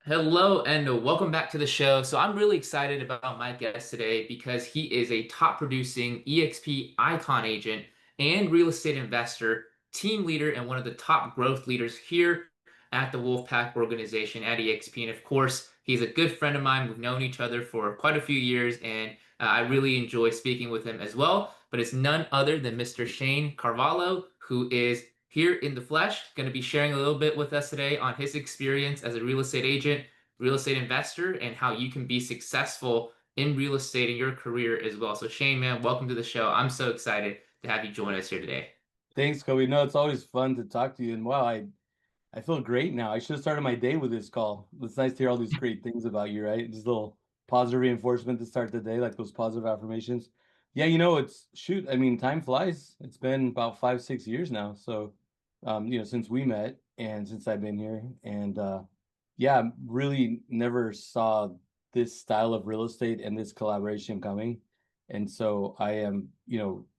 Hello and welcome back to the show. So I'm really excited about my guest today because he is a top producing EXP icon agent and real estate investor, team leader, and one of the top growth leaders here at the Wolfpack organization at EXP. And of course, he's a good friend of mine. We've known each other for quite a few years, and I really enjoy speaking with him as well. But it's none other than Mr. Shanne Carvalho, who is here in the flesh, going to be sharing a little bit with us today on his experience as a real estate agent, real estate investor, and how you can be successful in real estate in your career as well. So, Shanne, man, welcome to the show. I'm so excited to have you join us here today. Thanks, Kobe. No, it's always fun to talk to you. And wow, I feel great now. I should have started my day with this call. It's nice to hear all these great things about you, right? Just a little positive reinforcement to start the day, like those positive affirmations. Yeah, it's shoot, I mean, time flies. It's been about 5, 6 years now. So, since we met and since I've been here. And yeah, really never saw this style of real estate and this collaboration coming. And so I am,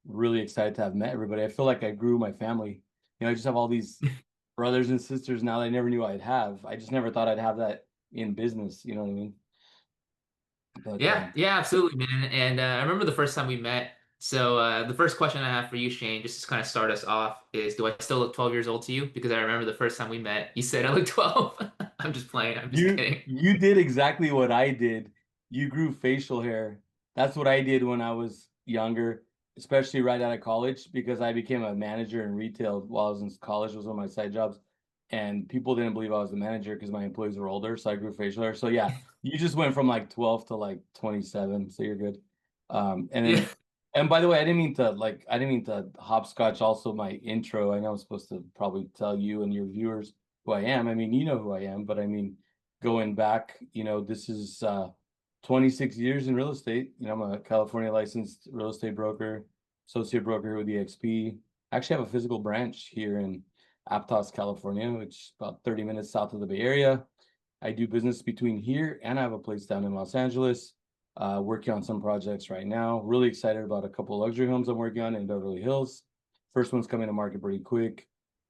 really excited to have met everybody. I feel like I grew my family. I just have all these brothers and sisters now that I never knew I'd have. I just never thought I'd have that in business. You know what I mean? But Yeah, absolutely, man. And I remember the first time we met. So the first question I have for you, Shanne, just to kind of start us off, is do I still look 12 years old to you? Because I remember the first time we met, you said I look 12. I'm just playing. I'm just you kidding. you did exactly what I did. You grew facial hair. That's what I did when I was younger, especially right out of college, because I became a manager in retail while I was in college. Was one of my side jobs, and people didn't believe I was the manager because my employees were older, so I grew facial hair. So yeah, you just went from like 12 to like 27, so you're good. And Yeah. then, and by the way, I didn't mean to hopscotch also my intro. I know I'm supposed to probably tell you and your viewers who I am. I mean, you know who I am, but I mean, going back, this is 26 years in real estate. I'm a California licensed real estate broker, associate broker here with EXP. I actually have a physical branch here in Aptos, California, which is about 30 minutes south of the Bay Area. I do business between here and I have a place down in Los Angeles, working on some projects right now. Really excited about a couple of luxury homes I'm working on in Beverly Hills. First one's coming to market pretty quick.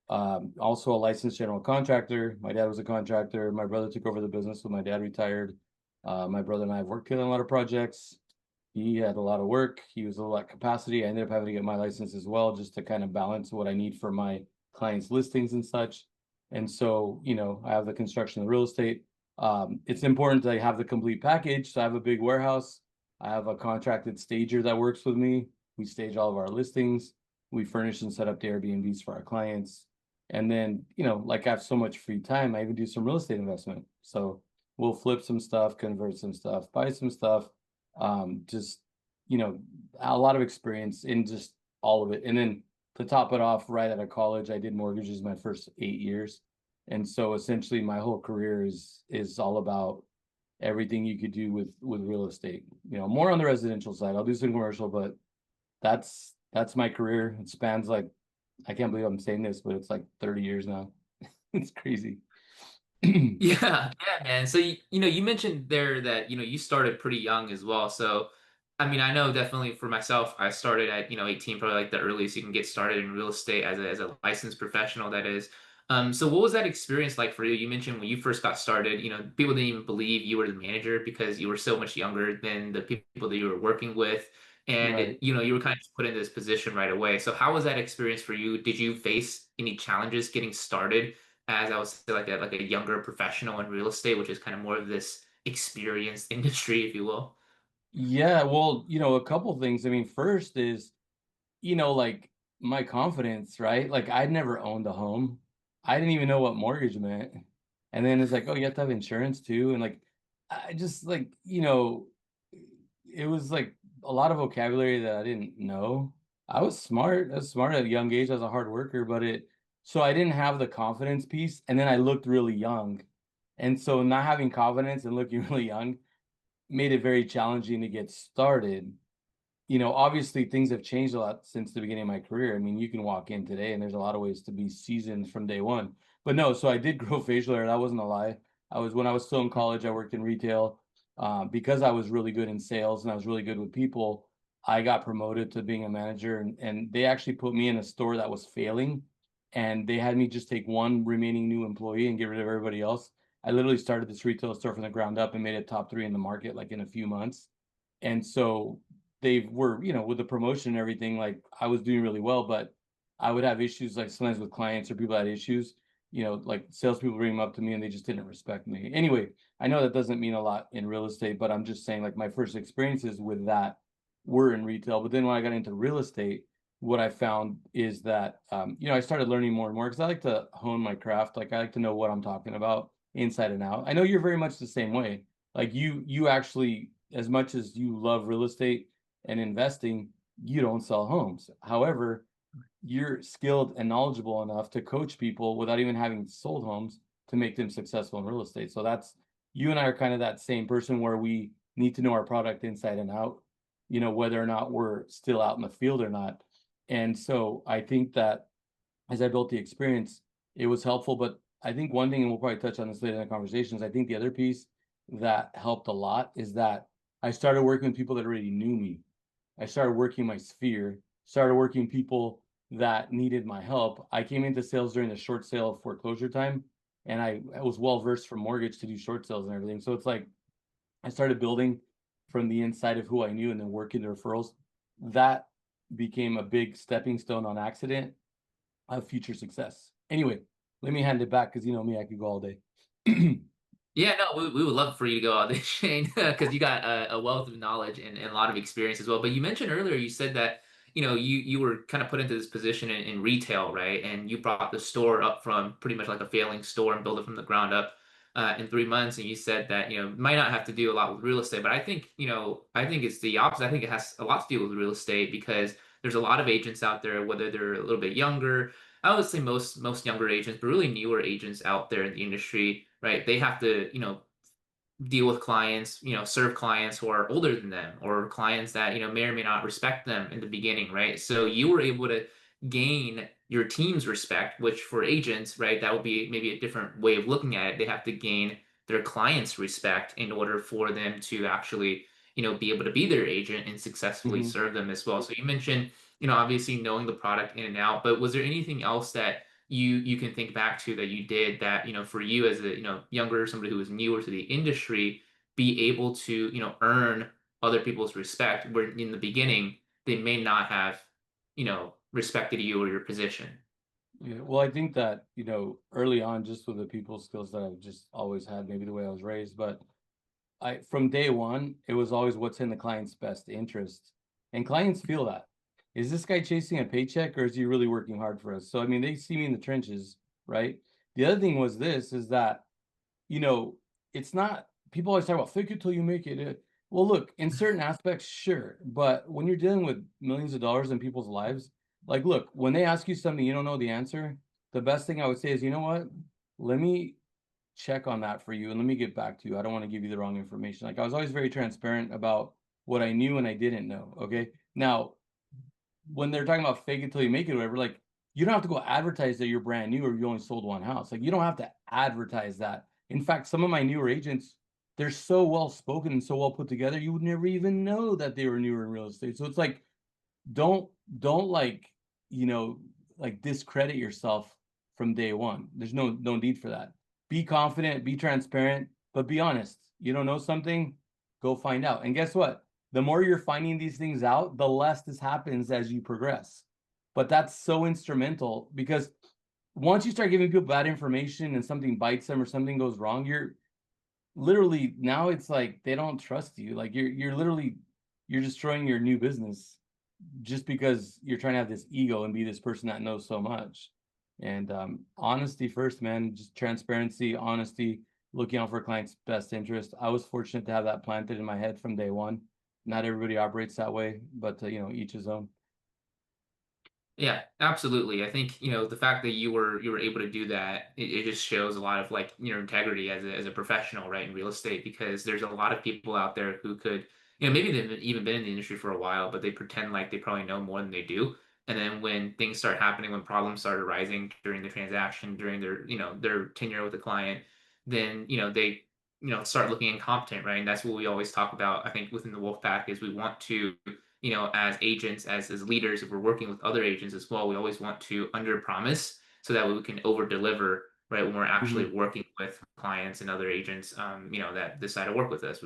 Also a licensed general contractor. My dad was a contractor. My brother took over the business when my dad retired. My brother and I have worked together on a lot of projects. He had a lot of work. He was a lot of capacity. I ended up having to get my license as well, just to kind of balance what I need for my clients' listings and such. And so, I have the construction of real estate. It's important to have the complete package. So I have a big warehouse. I have a contracted stager that works with me. We stage all of our listings. We furnish and set up the Airbnbs for our clients. And then, like I have so much free time, I even do some real estate investment. So we'll flip some stuff, convert some stuff, buy some stuff. Just, a lot of experience in just all of it. And then to top it off, right out of college, I did mortgages my first 8 years. And so essentially my whole career is all about everything you could do with real estate. More on the residential side. I'll do some commercial, but that's my career. It spans like, I can't believe I'm saying this, but it's like 30 years now. It's crazy. Yeah, man. So you mentioned there that you started pretty young as well. So I mean, I know definitely for myself, I started at 18, probably like the earliest you can get started in real estate as a licensed professional, that is. So what was that experience like for you? You mentioned when you first got started, people didn't even believe you were the manager because you were so much younger than the people that you were working with. And Right. you were kind of put in this position right away. So how was that experience for you? Did you face any challenges getting started as I was like a younger professional in real estate, which is kind of more of this experienced industry, if you will? Yeah, well, a couple things. I mean, first is, like my confidence, right? Like I'd never owned a home. I didn't even know what mortgage meant. And then it's like, oh, you have to have insurance too. And like, I just like, it was like a lot of vocabulary that I didn't know. I was smart. I was smart at a young age. I was a hard worker, so I didn't have the confidence piece. And then I looked really young. And so not having confidence and looking really young made it very challenging to get started. Obviously things have changed a lot since the beginning of my career. I mean, you can walk in today and there's a lot of ways to be seasoned from day one. But no, so I did grow facial hair. That wasn't a lie. When I was still in college, I worked in retail. Because I was really good in sales and I was really good with people, I got promoted to being a manager, and they actually put me in a store that was failing, and they had me just take one remaining new employee and get rid of everybody else. I literally started this retail store from the ground up and made it top 3 in the market like in a few months. And so they were, with the promotion and everything, like I was doing really well, but I would have issues like sometimes with clients or people had issues, like salespeople bring them up to me and they just didn't respect me. Anyway, I know that doesn't mean a lot in real estate, but I'm just saying like my first experiences with that were in retail. But then when I got into real estate, what I found is that I started learning more and more because I like to hone my craft. Like I like to know what I'm talking about inside and out. I know you're very much the same way. Like you actually, as much as you love real estate and investing, you don't sell homes. However, you're skilled and knowledgeable enough to coach people without even having sold homes to make them successful in real estate. So that's you and I are kind of that same person where we need to know our product inside and out, whether or not we're still out in the field or not. And so I think that as I built the experience, it was helpful. But I think one thing, and we'll probably touch on this later in the conversations, I think the other piece that helped a lot is that I started working with people that already knew me. I started working my sphere, started working people that needed my help. I came into sales during the short sale of foreclosure time, and I was well versed from mortgage to do short sales and everything. So it's like I started building from the inside of who I knew and then working the referrals. That became a big stepping stone on accident of future success. Anyway, let me hand it back because you know me, I could go all day. Yeah, no, we would love for you to go on this, Shane, because you got a wealth of knowledge and a lot of experience as well. But you mentioned earlier, you said that, you were kind of put into this position in retail, right? And you brought the store up from pretty much like a failing store and built it from the ground up in 3 months. And you said that, might not have to do a lot with real estate, but I think it's the opposite. I think it has a lot to do with real estate because there's a lot of agents out there, whether they're a little bit younger. I would say most younger agents, but really newer agents out there in the industry, right? They have to, deal with clients, serve clients who are older than them or clients that, may or may not respect them in the beginning, right? So you were able to gain your team's respect, which for agents, right, that would be maybe a different way of looking at it. They have to gain their clients' respect in order for them to actually, be able to be their agent and successfully Mhm. serve them as well. So you mentioned, obviously knowing the product in and out, but was there anything else that you can think back to that you did that for you as a younger somebody who was newer to the industry be able to earn other people's respect where in the beginning they may not have respected you or your position. Yeah, well, I think that, early on, just with the people skills that I've just always had, maybe the way I was raised, but from day one, it was always what's in the client's best interest. And clients feel that. Is this guy chasing a paycheck or is he really working hard for us? So, I mean, they see me in the trenches, right? The other thing was this is that, you know, it's not, people always talk about fake it till you make it. Well, look, in certain aspects, sure. But when you're dealing with millions of dollars in people's lives, like, look, when they ask you something you don't know the answer, the best thing I would say is, you know what? Let me check on that for you and let me get back to you. I don't want to give you the wrong information. Like I was always very transparent about what I knew and I didn't know. Okay. Now, when they're talking about fake it till you make it, or whatever, like you don't have to go advertise that you're brand new or you only sold one house. Like you don't have to advertise that. In fact, some of my newer agents, they're so well spoken and so well put together, you would never even know that they were newer in real estate. So it's like, don't don't like, you know, like discredit yourself from day one. There's no need for that. Be confident, be transparent, but be honest. You don't know something, go find out. And guess what? The more you're finding these things out, the less this happens as you progress. But that's so instrumental because once you start giving people bad information and something bites them or something goes wrong, you're literally now it's like they don't trust you. Like you're literally you're destroying your new business just because you're trying to have this ego and be this person that knows so much. And honesty first, man, just transparency, honesty, looking out for clients' best interest. I was fortunate to have that planted in my head from day one. Not everybody operates that way, but each his own. Yeah, absolutely. I think, the fact that you were able to do that, it just shows a lot of like your integrity as a professional, right, in real estate, because there's a lot of people out there who could, maybe they've even been in the industry for a while, but they pretend like they probably know more than they do. And then when things start happening, when problems start arising during the transaction, during their tenure with the client, then, they, start looking incompetent, right? And that's what we always talk about, I think, within the Wolf Pack is we want to as agents, as leaders, if we're working with other agents as well, we always want to under promise so that way we can over deliver right? When we're Mhm. actually working with clients and other agents, that decide to work with us.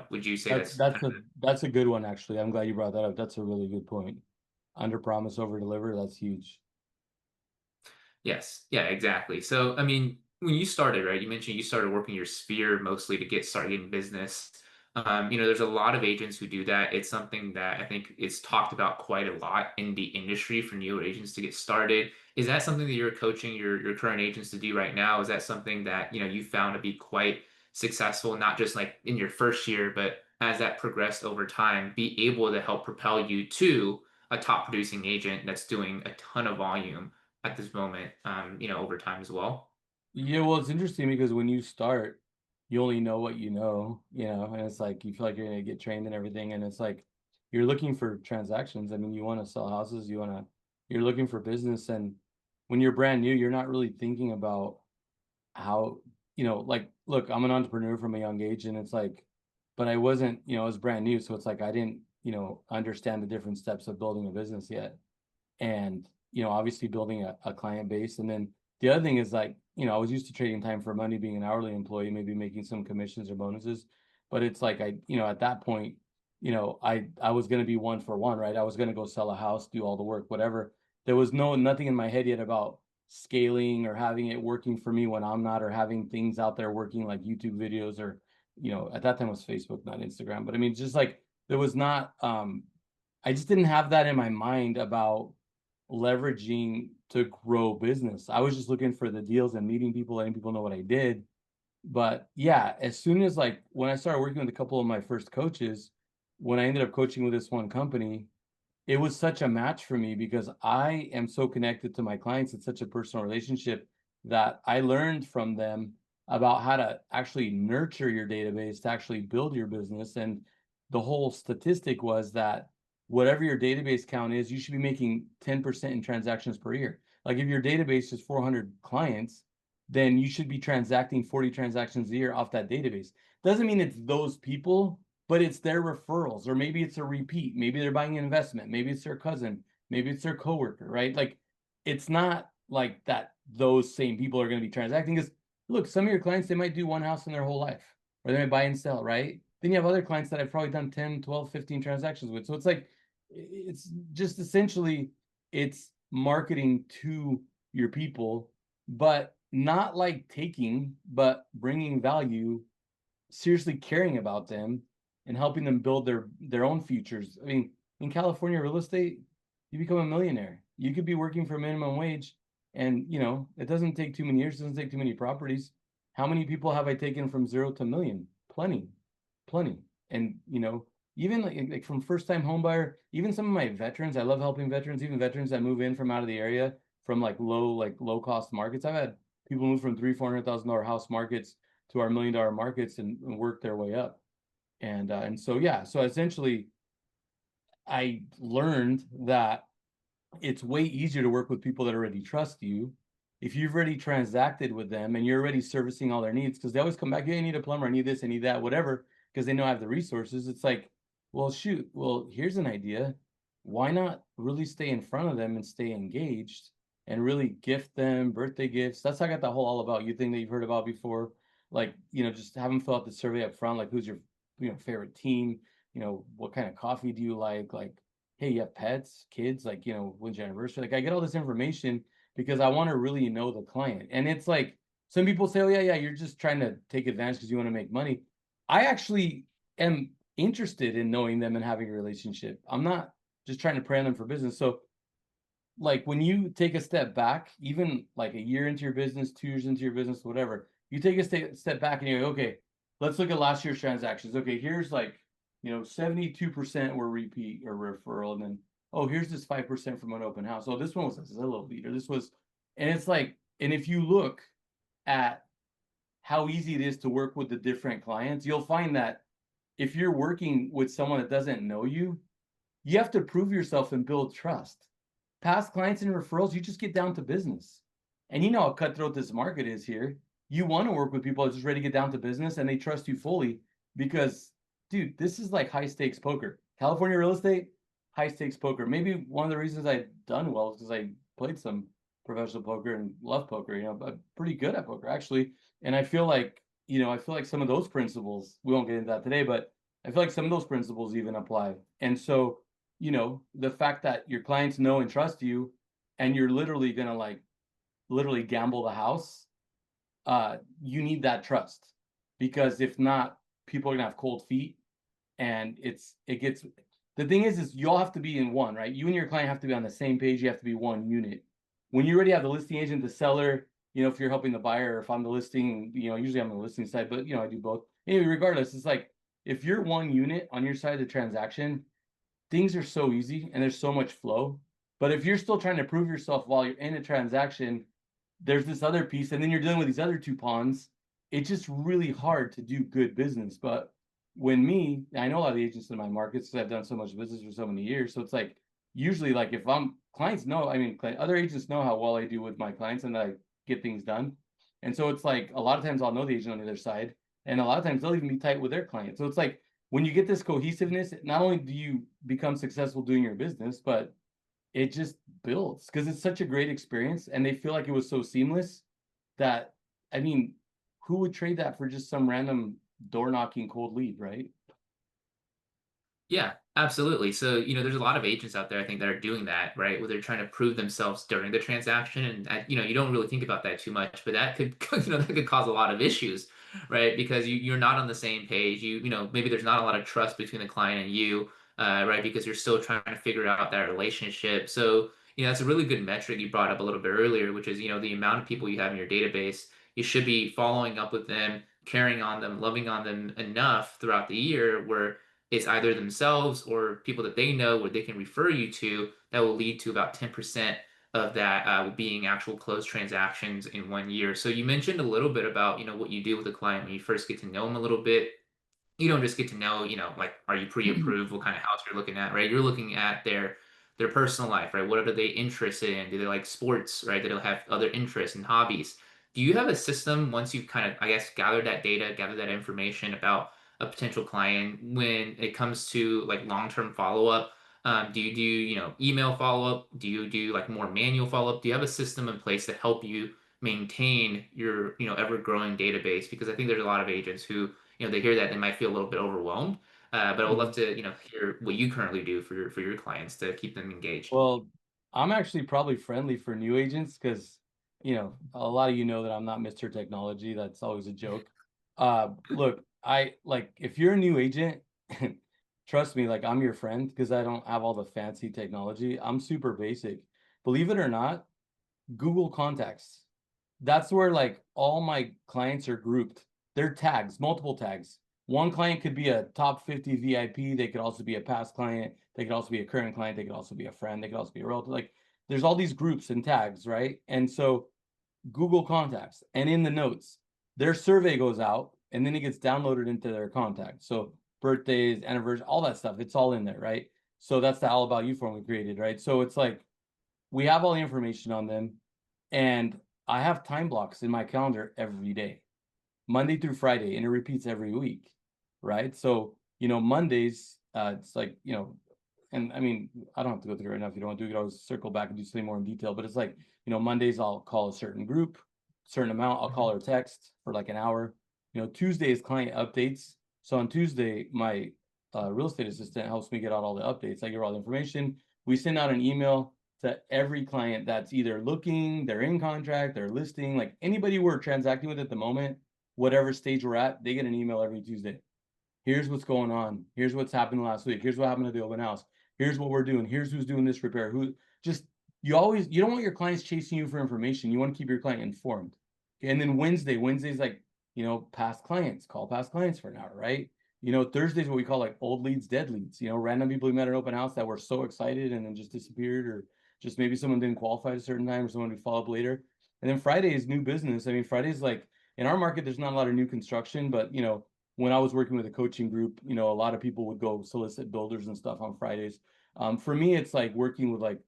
Would you say That's that's that's kind a of that's a good one actually. I'm glad you brought that up. That's a really good point. Under promise, over deliver. That's huge. Yes. Yeah, exactly. So, I mean, when you started, right, you mentioned you started working your sphere mostly to get started in business. There's a lot of agents who do that. It's something that I think is talked about quite a lot in the industry for newer agents to get started. Is that something that you're coaching your current agents to do right now? Is that something that, you found to be quite successful, not just like in your first year, but as that progressed over time, be able to help propel you to a top producing agent that's doing a ton of volume at this moment, over time as well. Yeah, well, it's interesting because when you start, you only know what you know, and it's like you feel like you're gonna get trained and everything, and it's like you're looking for transactions. I mean, you want to sell houses, you're looking for business, and when you're brand new, you're not really thinking about how, like, look, I'm an entrepreneur from a young age, and it's like, but I wasn't, I was brand new, so it's like I didn't, understand the different steps of building a business yet. And obviously building a client base. And then the other thing is, like, I was used to trading time for money, being an hourly employee, maybe making some commissions or bonuses. But it's like at that point, I was going to be one for one, right? I was going to go sell a house, do all the work, whatever. There was nothing in my head yet about scaling or having it working for me when I'm not, or having things out there working like YouTube videos, or at that time it was Facebook, not Instagram. But I mean, just like there was not I just didn't have that in my mind about leveraging to grow business. I was just looking for the deals and meeting people, letting people know what I did. But yeah, as soon as, like, when I started working with a couple of my first coaches, when I ended up coaching with this one company, it was such a match for me because I am so connected to my clients. It's such a personal relationship that I learned from them about how to actually nurture your database to actually build your business. And the whole statistic was that whatever your database count is, you should be making 10% in transactions per year. Like, if your database is 400 clients, then you should be transacting 40 transactions a year off that database. Doesn't mean it's those people, but it's their referrals, or maybe it's a repeat. Maybe they're buying an investment. Maybe it's their cousin. Maybe it's their coworker, right? Like, it's not like that those same people are going to be transacting. Because look, some of your clients, they might do one house in their whole life, or they might buy and sell, right? Then you have other clients that I've probably done 10, 12, 15 transactions with. So it's like, it's just essentially, it's marketing to your people, but not like taking, but bringing value, seriously caring about them, and helping them build their own futures. I mean, in California real estate, you become a millionaire. You could be working for minimum wage, and it doesn't take too many years, it doesn't take too many properties. How many people have I taken from zero to million? Plenty, plenty. And even like from first time home buyer, even some of my veterans, I love helping veterans, even veterans that move in from out of the area, from like low cost markets. I've had people move from $300,000-$400,000 house markets to our $1 million markets, and work their way up. And so yeah, so essentially I learned that it's way easier to work with people that already trust you. If you've already transacted with them and you're already servicing all their needs, because they always come back, hey, I need a plumber, I need this, I need that, whatever, because they know I have the resources. It's like, well, shoot, well, here's an idea. Why not really stay in front of them and stay engaged, and really gift them birthday gifts? That's how I got the whole all about you thing that you've heard about before. Like, just have them fill out the survey up front, like, who's your favorite team, what kind of coffee do you like, hey, you have pets, kids, like, when's your anniversary? Like, I get all this information because I want to really know the client. And it's like, some people say, oh, yeah, yeah, you're just trying to take advantage because you want to make money. I actually am interested in knowing them and having a relationship. I'm not just trying to prey on them for business. So, like, when you take a step back, even like a year into your business, 2 years into your business, whatever, you take a step back and you go, okay, let's look at last year's transactions. Okay, here's like, 72% were repeat or referral. And then, oh, here's this 5% from an open house. Oh, this one was a Zillow leader. This was, and it's like, and if you look at how easy it is to work with the different clients, you'll find that if you're working with someone that doesn't know you, you have to prove yourself and build trust. Past clients and referrals, you just get down to business. And you know how cutthroat this market is here. You want to work with people that are just ready to get down to business and they trust you fully because, dude, this is like high stakes poker. California real estate, high stakes poker. Maybe one of the reasons I've done well is because I played some professional poker and love poker, but pretty good at poker actually. And I feel like, I feel like some of those principles, we won't get into that today, but I feel like some of those principles even apply. And so, the fact that your clients know and trust you, and you're literally gonna like literally gamble the house, you need that trust, because if not, people are gonna have cold feet, and it gets, the thing is you all have to be in one, right? You and your client have to be on the same page. You have to be one unit. When you already have the listing agent, the seller, if you're helping the buyer, or if I'm the listing, usually I'm on the listing side, but I do both. Anyway, regardless, it's like if you're one unit on your side of the transaction, things are so easy and there's so much flow. But if you're still trying to prove yourself while you're in a transaction, there's this other piece, and then you're dealing with these other two pawns. It's just really hard to do good business. But I know a lot of the agents in my markets because I've done so much business for so many years. So it's like, usually, like if clients know, other agents know how well I do with my clients and that I get things done. And so it's like a lot of times I'll know the agent on the other side, and a lot of times they'll even be tight with their client. So it's like when you get this cohesiveness, not only do you become successful doing your business, but it just builds because it's such a great experience, and they feel like it was so seamless that, I mean, who would trade that for just some random door knocking cold lead, right? Yeah, absolutely. So, there's a lot of agents out there, I think, that are doing that, right? Where they're trying to prove themselves during the transaction. And, you don't really think about that too much, but that could, that could cause a lot of issues, right? Because you're not on the same page. Maybe there's not a lot of trust between the client and you, right? Because you're still trying to figure out that relationship. So, that's a really good metric you brought up a little bit earlier, which is, the amount of people you have in your database. You should be following up with them, caring on them, loving on them enough throughout the year where it's either themselves or people that they know where they can refer you to that will lead to about 10% of that being actual closed transactions in 1 year. So you mentioned a little bit about, what you do with a client when you first get to know them a little bit. You don't just get to know, like, are you pre-approved? What kind of house you're looking at, right? You're looking at their personal life, right? What are they interested in? Do they like sports, right? Do they have other interests and hobbies? Do you have a system once you've kind of, I guess, gathered that data, gathered that information about a potential client when it comes to like long-term follow-up? Do you do, email follow-up? Do you do like more manual follow-up? Do you have a system in place to help you maintain your, ever-growing database? Because I think there's a lot of agents who they hear that they might feel a little bit overwhelmed. But I would love to, hear what you currently do for your clients to keep them engaged. Well, I'm actually probably friendly for new agents because, a lot of you know that I'm not Mr. Technology. That's always a joke. Look, I like if you're a new agent, trust me, like I'm your friend because I don't have all the fancy technology. I'm super basic. Believe it or not, Google Contacts. That's where like all my clients are grouped. They're tags, multiple tags. One client could be a top 50 VIP. They could also be a past client. They could also be a current client. They could also be a friend. They could also be a relative. Like there's all these groups and tags, right? And so Google Contacts, and in the notes, their survey goes out and then it gets downloaded into their contacts. So birthdays, anniversaries, all that stuff, it's all in there, right? So that's the All About You form we created, right? So it's like we have all the information on them, and I have time blocks in my calendar every day, Monday through Friday, and it repeats every week, right? So, Mondays, it's like, and I mean, I don't have to go through it right now if you don't want to. You can always circle back and do something more in detail, but it's like, Mondays I'll call a certain group, certain amount, I'll call or text for like an hour. Tuesday is client updates. So on Tuesday, my real estate assistant helps me get out all the updates. I get all the information. We send out an email to every client that's either looking, they're in contract, they're listing, like anybody we're transacting with at the moment, whatever stage we're at, they get an email every Tuesday. Here's what's going on. Here's what's happened last week. Here's what happened at the open house. Here's what we're doing. Here's who's doing this repair. Who just you don't want your clients chasing you for information. You want to keep your client informed. And then Wednesday's like, past clients, call past clients for an hour, right? Thursday's what we call like old leads, dead leads, random people we met at open house that were so excited and then just disappeared, or just maybe someone didn't qualify at a certain time or someone would follow up later. And then Friday is new business. I mean, Friday's like in our market, there's not a lot of new construction, but when I was working with a coaching group, a lot of people would go solicit builders and stuff on Fridays. For me, it's like working with like,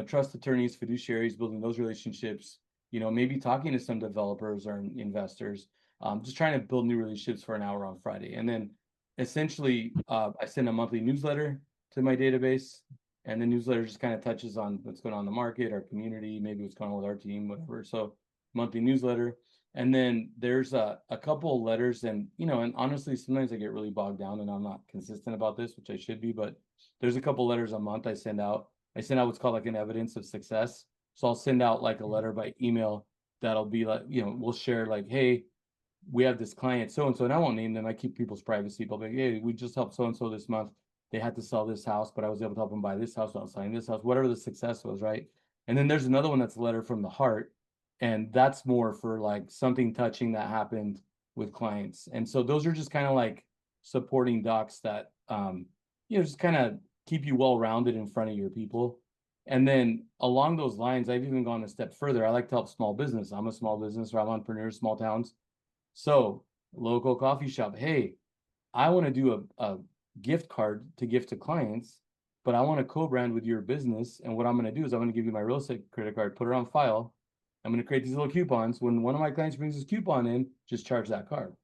trust attorneys, fiduciaries, building those relationships, maybe talking to some developers or investors, just trying to build new relationships for an hour on Friday. And then essentially, I send a monthly newsletter to my database. And the newsletter just kind of touches on what's going on in the market, our community, maybe what's going on with our team, whatever. So monthly newsletter. And then there's a couple of letters, and and honestly, sometimes I get really bogged down and I'm not consistent about this, which I should be, but there's a couple letters a month I send out. I send out what's called like an evidence of success. So I'll send out like a letter by email that'll be like, we'll share like, hey, we have this client so and so, and I won't name them. I keep people's privacy, but like, hey, we just helped so and so this month. They had to sell this house, but I was able to help them buy this house without selling this house, whatever the success was, right? And then there's another one that's a letter from the heart, and that's more for like something touching that happened with clients. And so those are just kind of like supporting docs that just kind of keep you well rounded in front of your people. And then along those lines, I've even gone a step further. I like to help small business. I'm a small business, or I'm entrepreneurs, small towns. So local coffee shop, hey, I want to do a gift card to gift to clients, but I want to co-brand with your business. And what I'm going to do is I'm going to give you my real estate credit card, put it on file. I'm going to create these little coupons. When one of my clients brings this coupon in, just charge that card.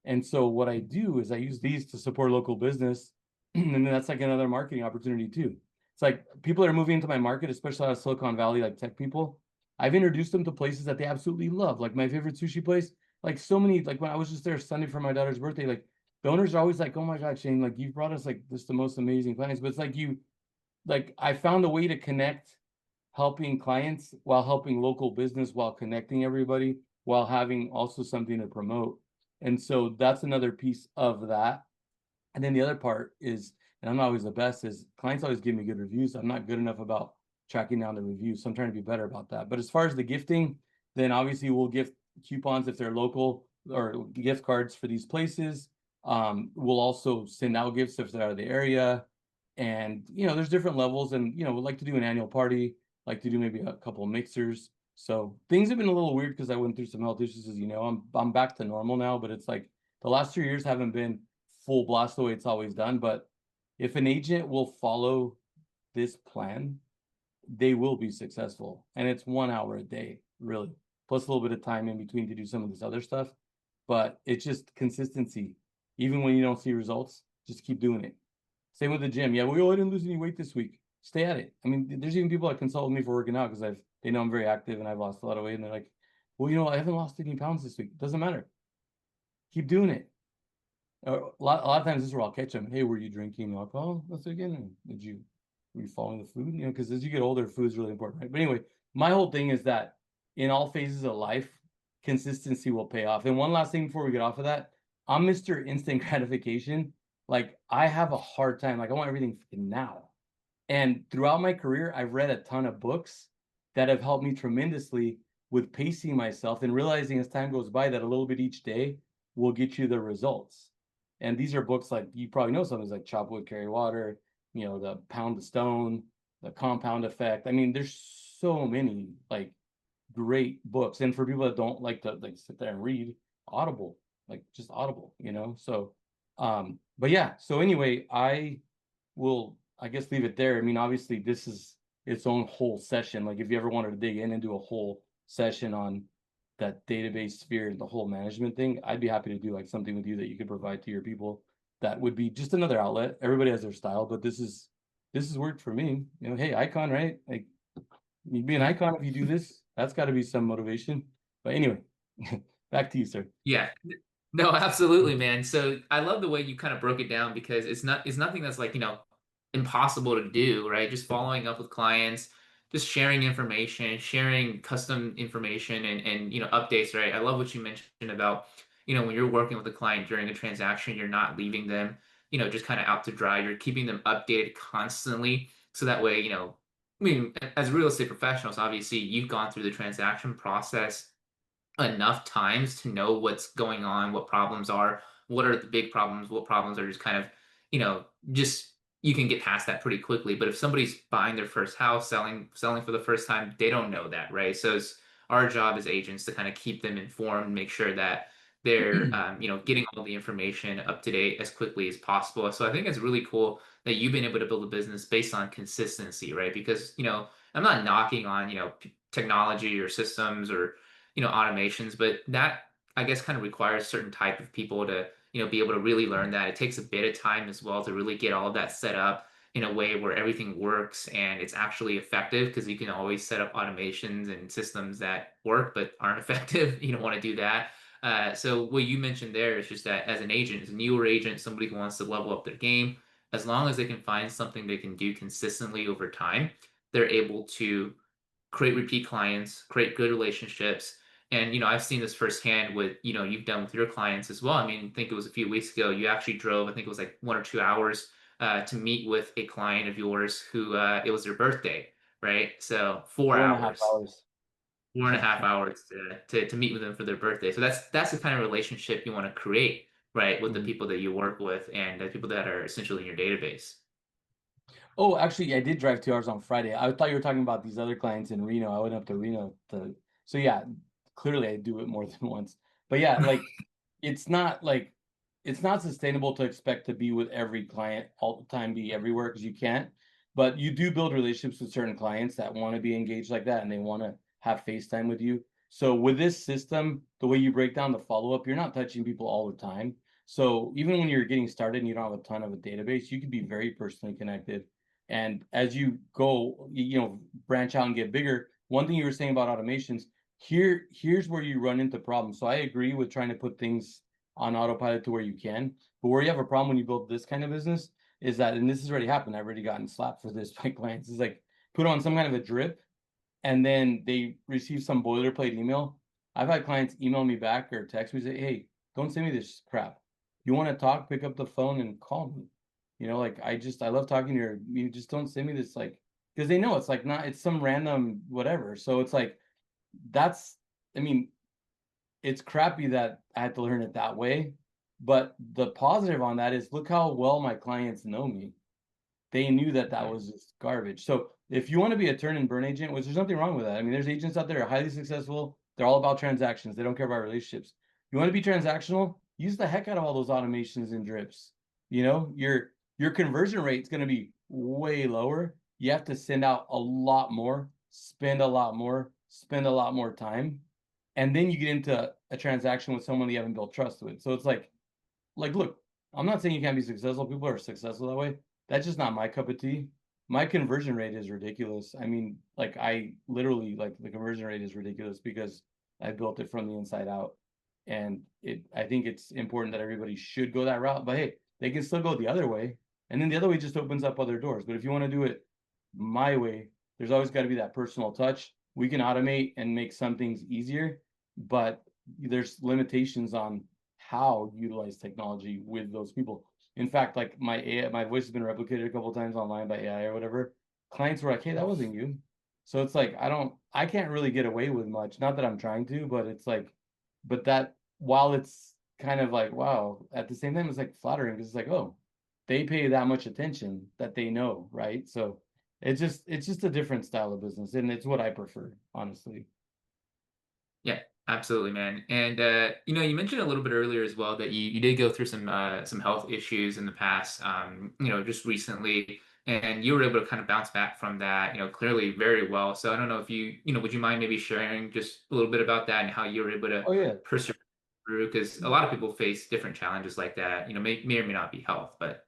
And so what I do is I use these to support local business. And then that's like another marketing opportunity too. It's like people that are moving into my market, especially out of Silicon Valley, like tech people, I've introduced them to places that they absolutely love. Like my favorite sushi place, like so many, like when I was just there Sunday for my daughter's birthday, like the owners are always like, oh my God, Shane, like you've brought us like just the most amazing clients. But it's like I found a way to connect helping clients while helping local business, while connecting everybody, while having also something to promote. And so that's another piece of that. And then the other part is, and I'm not always the best, is clients always give me good reviews. I'm not good enough about tracking down the reviews. So I'm trying to be better about that. But as far as the gifting, then obviously we'll gift coupons if they're local, or gift cards for these places. We'll also send out gifts if they're out of the area. And there's different levels, and we'd like to do an annual party, like to do maybe a couple of mixers. So things have been a little weird because I went through some health issues, as you know. I'm back to normal now, but it's like the last 2 years haven't been full blast the way it's always done. But if an agent will follow this plan, they will be successful. And it's 1 hour a day, really, plus a little bit of time in between to do some of this other stuff. But it's just consistency. Even when you don't see results, just keep doing it. Same with the gym. Yeah, well, I didn't lose any weight this week. Stay at it. I mean, there's even people that consult with me for working out because they know I'm very active and I've lost a lot of weight, and they're like, well, I haven't lost any pounds this week. It doesn't matter. Keep doing it. A lot of times this is where I'll catch them. Hey, were you drinking alcohol? Let's again. Were you following the food? Because as you get older, food is really important, right? But anyway, my whole thing is that in all phases of life, consistency will pay off. And one last thing before we get off of that, I'm Mr. Instant Gratification. Like I have a hard time. Like I want everything now. And throughout my career, I've read a ton of books that have helped me tremendously with pacing myself and realizing as time goes by that a little bit each day will get you the results. And these are books like you probably know some, like Chop Wood, Carry Water, the Pound the Stone, the Compound Effect. I mean, there's so many like great books. And for people that don't like to like sit there and read, Audible, like just Audible. So but yeah, so anyway, I will, I guess, leave it there. I mean, obviously this is its own whole session. Like if you ever wanted to dig in and do a whole session on that database sphere and the whole management thing, I'd be happy to do like something with you that you could provide to your people. That would be just another outlet. Everybody has their style, but this has worked for me. Hey, icon, right? Like you'd be an icon if you do this. That's got to be some motivation. But anyway, back to you, sir. Yeah. No, absolutely, man. So I love the way you kind of broke it down because it's nothing that's like, impossible to do, right? Just following up with clients, just sharing information, sharing custom information and updates, right? I love what you mentioned about, when you're working with a client during a transaction, you're not leaving them, just kind of out to dry. You're keeping them updated constantly. So that way, I mean, as real estate professionals, obviously you've gone through the transaction process enough times to know what's going on, what problems are, what are the big problems, what problems are just kind of, just you can get past that pretty quickly. But if somebody's buying their first house, selling for the first time, they don't know that, right? So it's our job as agents to kind of keep them informed, make sure that they're, getting all the information up to date as quickly as possible. So I think it's really cool that you've been able to build a business based on consistency, right? Because, I'm not knocking on, technology or systems or automations, but that I guess kind of requires certain type of people to, be able to really learn that. It takes a bit of time as well to really get all of that set up in a way where everything works and it's actually effective, because you can always set up automations and systems that work but aren't effective. You don't want to do that. So what you mentioned there is just that as an agent, as a newer agent, somebody who wants to level up their game, as long as they can find something they can do consistently over time, they're able to create repeat clients, create good relationships. And, I've seen this firsthand with, you've done with your clients as well. I mean, I think it was a few weeks ago, you actually drove, I think it was like 1 or 2 hours to meet with a client of yours who it was their birthday, right? So four 4.5 hours, hours. four and a Yeah. half hours to meet with them for their birthday. So that's the kind of relationship you want to create, right, with the Mhm. people that you work with and the people that are essentially in your database. Oh, actually, I did drive 2 hours on Friday. I thought you were talking about these other clients in Reno. I went up to Reno to, so yeah, clearly I do it more than once. But yeah, like it's not like it's not sustainable to expect to be with every client all the time, be everywhere because you can't. But you do build relationships with certain clients that want to be engaged like that and they want to have FaceTime with you. So with this system, the way you break down the follow-up, you're not touching people all the time. So even when you're getting started and you don't have a ton of a database, you can be very personally connected. And as you go, branch out and get bigger, one thing you were saying about automations, here's where you run into problems. So I agree with trying to put things on autopilot to where you can, but where you have a problem when you build this kind of business is that, and this has already happened, I've already gotten slapped for this by clients, is like put on some kind of a drip and then they receive some boilerplate email. I've had clients email me back or text me say, "Hey, don't send me this crap. You want to talk? Pick up the phone and call me." Like I love talking to you. You just don't send me this like because they know it's like not it's some random whatever. So it's like that's I mean, it's crappy that I had to learn it that way. But the positive on that is look how well my clients know me. They knew that that was just garbage. So if you want to be a turn and burn agent, which there's nothing wrong with that. I mean, there's agents out there who are highly successful. They're all about transactions. They don't care about relationships. You want to be transactional? Use the heck out of all those automations and drips. Your conversion rate is going to be way lower. You have to send out a lot more, spend a lot more, spend a lot more time, and then you get into a transaction with someone that you haven't built trust with. So it's like, look, I'm not saying you can't be successful. People are successful that way. That's just not my cup of tea. My conversion rate is ridiculous. I mean, like I literally like the conversion rate is ridiculous because I built it from the inside out. And I think it's important that everybody should go that route. But hey, they can still go the other way. And then the other way just opens up other doors. But if you want to do it my way, there's always got to be that personal touch. We can automate and make some things easier, but there's limitations on how you utilize technology with those people. In fact, like my voice has been replicated a couple of times online by AI or whatever. Clients were like, "Hey, that wasn't you." So it's like I can't really get away with much. Not that I'm trying to, but it's like, but that while it's kind of like, wow, at the same time, it's like flattering because it's like, oh, they pay that much attention that they know, right? So it's just a different style of business, and it's what I prefer, honestly. Yeah, absolutely, man. And you mentioned a little bit earlier as well that you did go through some health issues in the past, just recently, and you were able to kind of bounce back from that, clearly very well. So I don't know if would you mind maybe sharing just a little bit about that and how you were able to Oh yeah. persevere through? Because a lot of people face different challenges like that, may or may not be health, but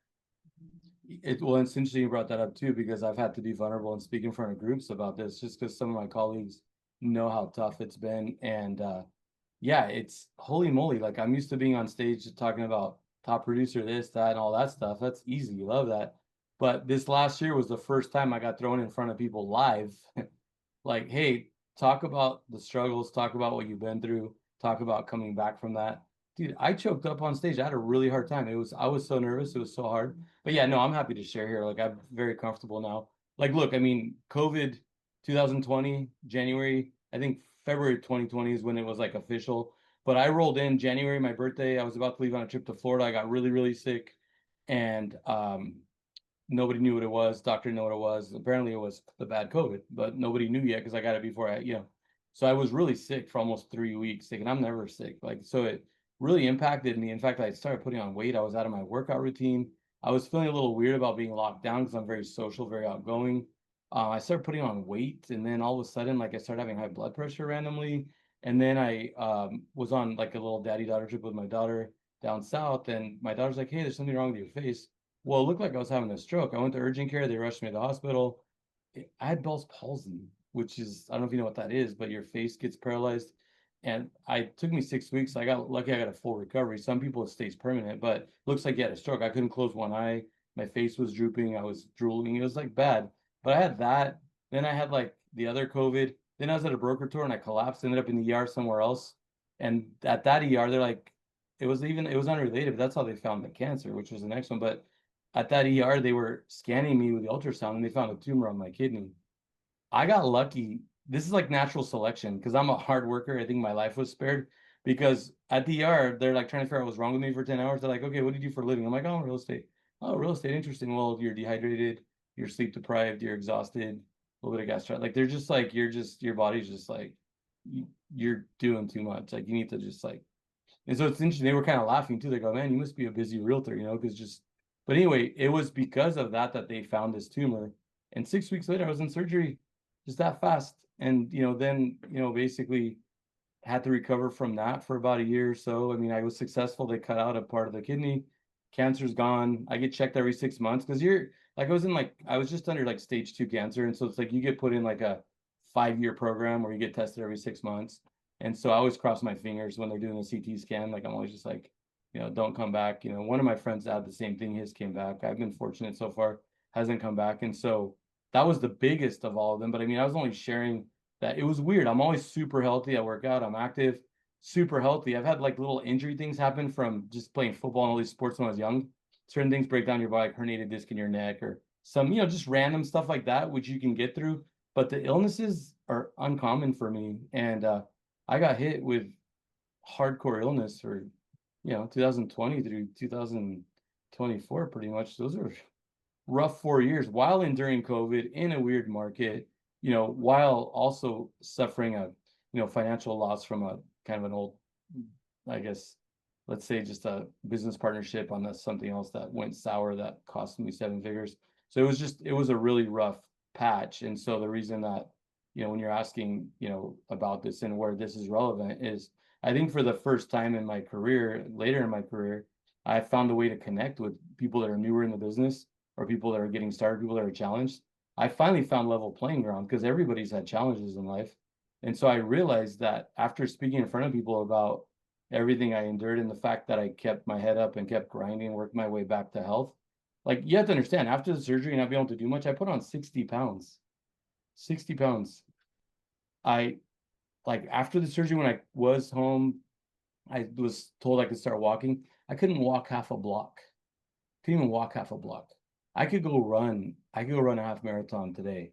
Well, it's interesting you brought that up too, because I've had to be vulnerable and speak in front of groups about this just because some of my colleagues know how tough it's been. And yeah, it's holy moly. Like I'm used to being on stage talking about top producer, this, that, and all that stuff. That's easy. You love that. But this last year was the first time I got thrown in front of people live. Like, hey, talk about the struggles, talk about what you've been through, talk about coming back from that. Dude, I choked up on stage. I had a really hard time. I was so nervous. It was so hard. But yeah, no, I'm happy to share here. Like, I'm very comfortable now. Like, look, I mean, COVID 2020, January, I think February 2020 is when it was like official. But I rolled in January, my birthday. I was about to leave on a trip to Florida. I got really, really sick. And nobody knew what it was. Doctor didn't know what it was. Apparently, it was the bad COVID, but nobody knew yet because I got it before So I was really sick for almost 3 weeks. Thinking I'm never sick. Like so, it really impacted me. In fact, I started putting on weight. I was out of my workout routine. I was feeling a little weird about being locked down because I'm very social, very outgoing. I started putting on weight, and then all of a sudden, like I started having high blood pressure randomly. And then I was on like a little daddy daughter trip with my daughter down south, and my daughter's like, "Hey, there's something wrong with your face." Well, it looked like I was having a stroke. I went to urgent care. They rushed me to the hospital. I had Bell's palsy, which is, I don't know if you know what that is, but your face gets paralyzed. And it took me 6 weeks. I got lucky. I got a full recovery. Some people it stays permanent, but it looks like you had a stroke. I couldn't close one eye. My face was drooping. I was drooling. It was like bad. But I had that. Then I had like the other COVID. Then I was at a broker tour and I collapsed. Ended up in the ER somewhere else. And at that ER, they're like, it was unrelated, but that's how they found the cancer, which was the next one. But at that ER, they were scanning me with the ultrasound and they found a tumor on my kidney. I got lucky. This is like natural selection because I'm a hard worker. I think my life was spared because at the ER, they're like trying to figure out what's wrong with me for 10 hours. They're like, okay, what do you do for a living? I'm like, oh, real estate. Oh, real estate, interesting. Well, you're dehydrated, you're sleep deprived, you're exhausted, a little bit of gastro. Like they're just like, your body's just like, you're doing too much. Like you need to just like, and so it's interesting. They were kind of laughing too. They go, man, you must be a busy realtor, because just, but anyway, it was because of that that they found this tumor. And 6 weeks later, I was in surgery just that fast. And, then, basically had to recover from that for about a year or so. I mean, I was successful. They cut out a part of the kidney. Cancer's gone. I get checked every 6 months because I was just under like stage 2 cancer. And so it's like you get put in like a 5-year program where you get tested every 6 months. And so I always cross my fingers when they're doing a CT scan. Like I'm always just like, don't come back. One of my friends had the same thing. His came back. I've been fortunate so far, hasn't come back. And so that was the biggest of all of them. But I mean, I was only sharing that it was weird. I'm always super healthy. I work out, I'm active, super healthy. I've had like little injury things happen from just playing football and all these sports when I was young. Certain things break down your body, like herniated disc in your neck, or some, just random stuff like that, which you can get through. But the illnesses are uncommon for me. And I got hit with hardcore illness for, 2020 through 2024, pretty much. Those are rough 4 years while enduring COVID in a weird market, while also suffering a, financial loss from a kind of an old, I guess, let's say just a business partnership on something else that went sour that cost me 7 figures. So it was a really rough patch. And so the reason that, when you're asking, about this and where this is relevant is I think for the first time in my career, later in my career, I found a way to connect with people that are newer in the business or people that are getting started, people that are challenged. I finally found level playing ground because everybody's had challenges in life. And so I realized that after speaking in front of people about everything I endured and the fact that I kept my head up and kept grinding, worked my way back to health. Like you have to understand, after the surgery and not being able to do much, I put on 60 pounds. 60 pounds. I like after the surgery when I was home, I was told I could start walking. I couldn't walk half a block. Couldn't even walk half a block. I could go run a half marathon today.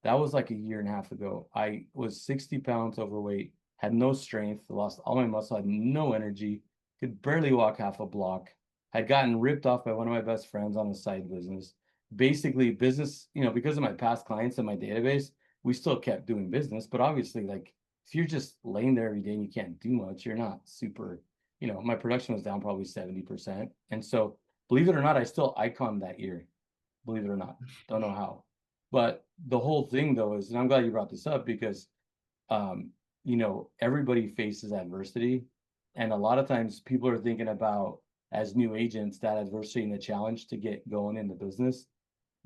That was like a year and a half ago. I was 60 pounds overweight, had no strength, lost all my muscle, had no energy, could barely walk half a block, had gotten ripped off by one of my best friends on a side business. Basically, business, because of my past clients and my database, we still kept doing business. But obviously, like if you're just laying there every day and you can't do much, you're not super, my production was down probably 70%. And so, believe it or not, I still icon that year, believe it or not. Don't know how. But the whole thing though is, and I'm glad you brought this up because everybody faces adversity. And a lot of times people are thinking about as new agents that adversity and the challenge to get going in the business.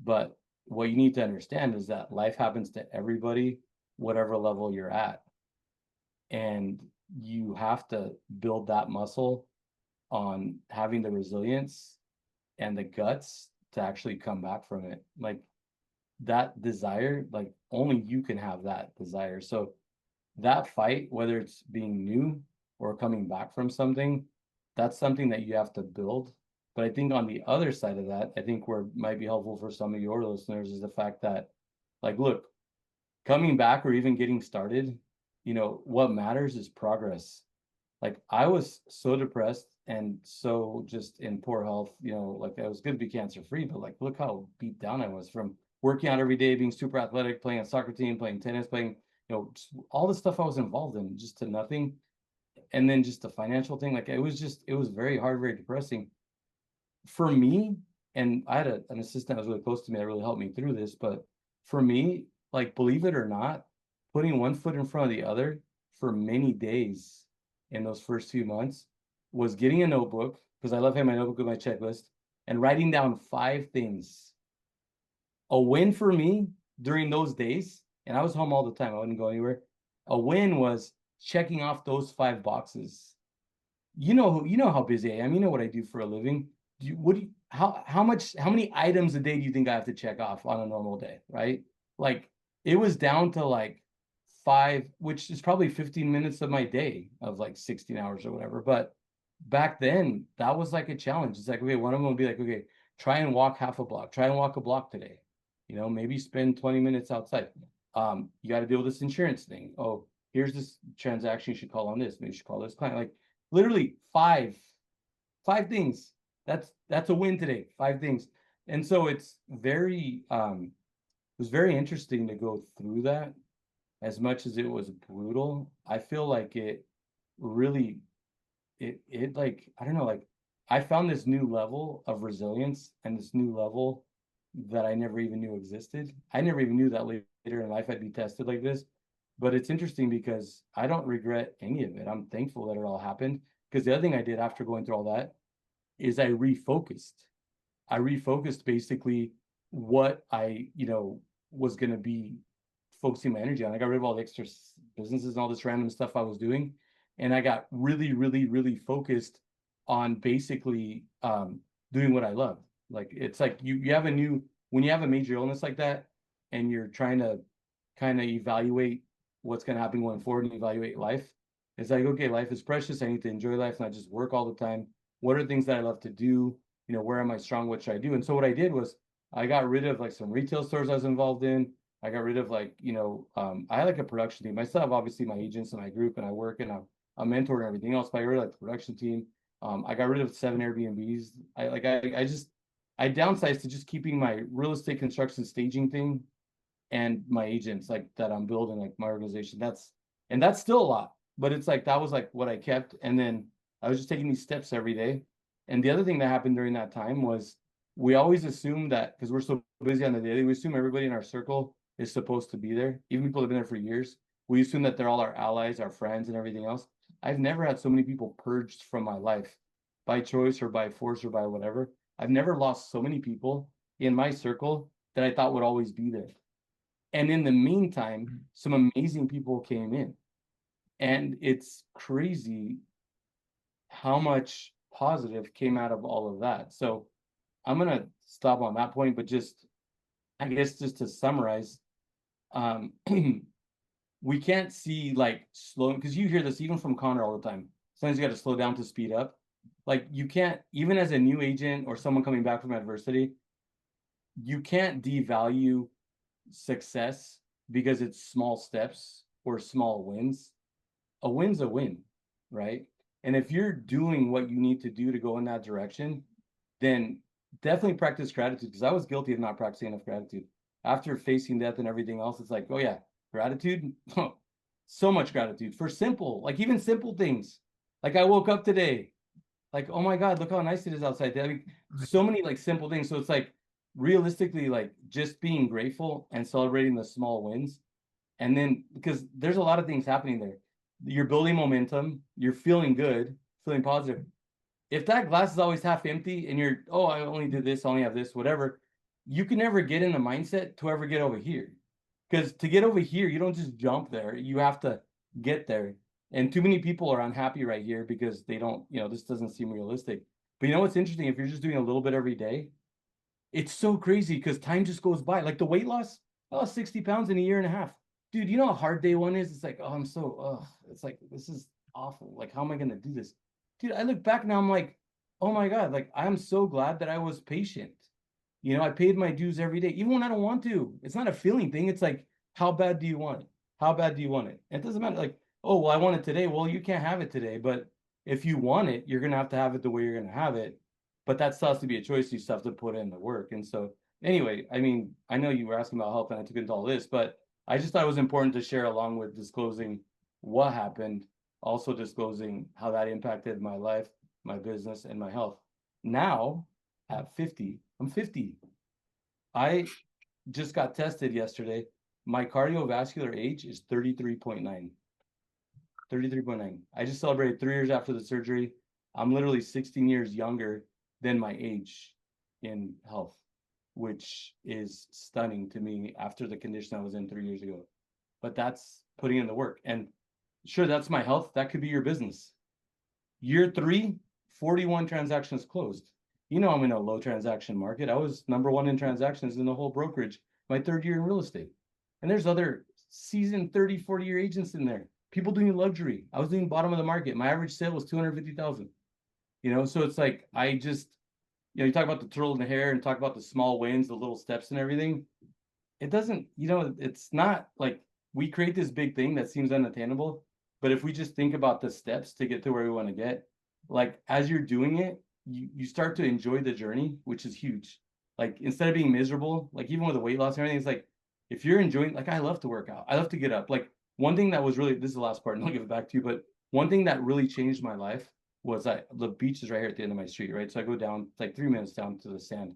But what you need to understand is that life happens to everybody, whatever level you're at. And you have to build that muscle on having the resilience and the guts to actually come back from it. Like that desire, like only you can have that desire. So that fight, whether it's being new or coming back from something, that's something that you have to build. But I think on the other side of that, I think where it might be helpful for some of your listeners is the fact that, like, look, coming back or even getting started, what matters is progress. Like I was so depressed and so just in poor health, like I was going to be cancer free, but like look how beat down I was from working out every day, being super athletic, playing a soccer team, playing tennis, playing, all the stuff I was involved in just to nothing. And then just the financial thing, like it was very hard, very depressing for me. And I had an assistant that was really close to me that really helped me through this. But for me, like believe it or not, putting one foot in front of the other for many days in those first few months was getting a notebook because I love having my notebook with my checklist. and writing down 5 things. A win for me during those days, and I was home all the time, I wouldn't go anywhere. A win was checking off those 5 boxes. You know how busy I am. You know what I do for a living. How many items a day do you think I have to check off on a normal day, right? Like it was down to like 5, which is probably 15 minutes of my day of like 16 hours or whatever. But back then, that was like a challenge. It's like, okay, one of them would be like, okay, try and walk half a block, try and walk a block today. Maybe spend 20 minutes outside. You got to deal with this insurance thing. Oh, here's this transaction you should call on this. Maybe you should call this client. Like literally five things. That's a win today. 5 things. And so it was very interesting to go through that. As much as it was brutal, I feel like it really it like, I don't know, like I found this new level of resilience and this new level that I never even knew existed. I never even knew that later in life I'd be tested like this. But it's interesting because I don't regret any of it. I'm thankful that it all happened. Because the other thing I did after going through all that is I refocused. I refocused basically what I, was going to be focusing my energy on. I got rid of all the extra businesses and all this random stuff I was doing. And I got really, really, really focused on basically doing what I love. Like it's like you have when you have a major illness like that and you're trying to kind of evaluate what's going to happen going forward and evaluate life. It's like, okay, life is precious. I need to enjoy life, not just work all the time. What are things that I love to do? Where am I strong? What should I do? And so what I did was I got rid of like some retail stores I was involved in. I got rid of like, I had like a production team. I still have obviously my agents and my group and I work and I'm a mentor and everything else, but I got rid of like the production team. I got rid of 7 Airbnbs. I downsized to just keeping my real estate construction staging thing and my agents like that I'm building, like my organization. That's still a lot, but it's like that was like what I kept. And then I was just taking these steps every day. And the other thing that happened during that time was we always assume that because we're so busy on the daily, we assume everybody in our circle is supposed to be there. Even people that have been there for years, we assume that they're all our allies, our friends, and everything else. I've never had so many people purged from my life by choice or by force or by whatever. I've never lost so many people in my circle that I thought would always be there. And in the meantime, some amazing people came in. And it's crazy how much positive came out of all of that. So I'm going to stop on that point, but I guess just to summarize, we can't see like slow, because you hear this even from Connor all the time. Sometimes you got to slow down to speed up. Like you can't, even as a new agent or someone coming back from adversity, you can't devalue success because it's small steps or small wins. A win's a win, right? And if you're doing what you need to do to go in that direction, then definitely practice gratitude, because I was guilty of not practicing enough gratitude. After facing death and everything else, it's like, oh yeah, gratitude. So much gratitude for like even simple things. Like I woke up today, like, oh my God, look how nice it is outside. I mean, so many like simple things. So it's like realistically, like just being grateful and celebrating the small wins. And then because there's a lot of things happening there. You're building momentum, you're feeling good, feeling positive. If that glass is always half empty and you're, oh, I only did this, I only have this, whatever, you can never get in the mindset to ever get over here. Because to get over here, you don't just jump there, you have to get there. And too many people are unhappy right here because they don't, this doesn't seem realistic. But you know what's interesting? If you're just doing a little bit every day, it's so crazy because time just goes by. Like the weight loss, I lost 60 pounds in a year and a half. Dude, you know how hard day one is? It's like, oh, it's like, this is awful. Like, how am I going to do this? Dude, I look back now, I'm like, oh my God, like, I'm so glad that I was patient. I paid my dues every day, even when I don't want to. It's not a feeling thing. It's like, how bad do you want it? How bad do you want it? And it doesn't matter. Like, oh, well, I want it today. Well, you can't have it today. But if you want it, you're going to have it the way you're going to have it. But that still has to be a choice. You still have to put in the work. And so, anyway, I mean, I know you were asking about help and I took into all this, but I just thought it was important to share along with disclosing what happened, also disclosing how that impacted my life, my business, and my health. Now, at 50, I'm 50. I just got tested yesterday. My cardiovascular age is 33.9. 33.9. I just celebrated 3 years after the surgery. I'm literally 16 years younger than my age. in health, which is stunning to me after the condition I was in 3 years ago. But that's putting in the work. And sure, that's my health. That could be your business. Year three, 41 transactions closed. You know, I'm in a low transaction market. I was number one in transactions in the whole brokerage my third year in real estate. And there's other seasoned 30, 40-year agents in there. People doing luxury. I was doing bottom of the market. My average sale was 250,000. So it's like I just, you talk about the turtle in the hair and talk about the small wins, the little steps and everything. It doesn't, it's not like we create this big thing that seems unattainable. But if we just think about the steps to get to where we want to get, like as you're doing it, you start to enjoy the journey, which is huge. Like instead of being miserable, like even with the weight loss and everything, it's like if you're enjoying, like I love to work out. I love to get up. Like one thing that was really, this is the last part, and I'll give it back to you, but one thing that really changed my life was the beach is right here at the end of my street, right? So I go down like 3 minutes down to the sand.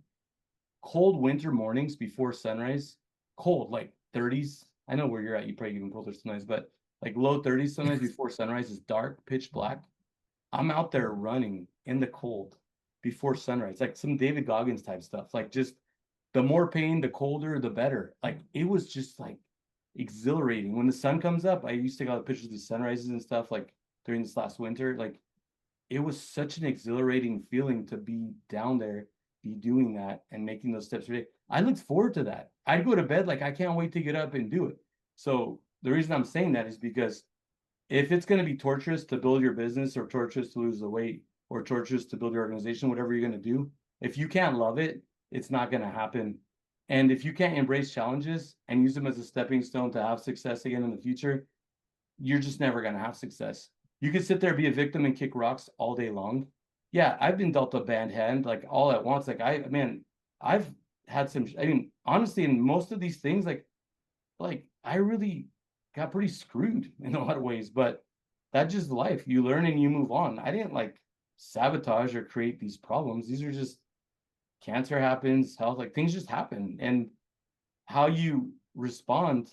Cold winter mornings before sunrise, cold, like 30s. I know where you're at, you probably even colder sometimes, but like low 30s sometimes before sunrise is dark, pitch black. I'm out there running in the cold before sunrise, like some David Goggins type stuff. Like just the more pain, the colder, the better. Like it was just like exhilarating. When the sun comes up, I used to take out pictures of the sunrises and stuff like during this last winter. Like it was such an exhilarating feeling to be down there, be doing that and making those steps every day. I looked forward to that. I'd go to bed like I can't wait to get up and do it. So the reason I'm saying that is because if it's going to be torturous to build your business or torturous to lose the weight or torturous to build your organization, whatever you're going to do, if you can't love it, it's not going to happen. And if you can't embrace challenges and use them as a stepping stone to have success again in the future, you're just never going to have success. You could sit there, be a victim and kick rocks all day long. Yeah, I've been dealt a bad hand like all at once. Like I've had some, I mean, honestly, in most of these things, like I really got pretty screwed in a lot of ways, but that's just life. You learn and you move on. I didn't like sabotage or create these problems. These are just cancer happens, health, like things just happen. And how you respond,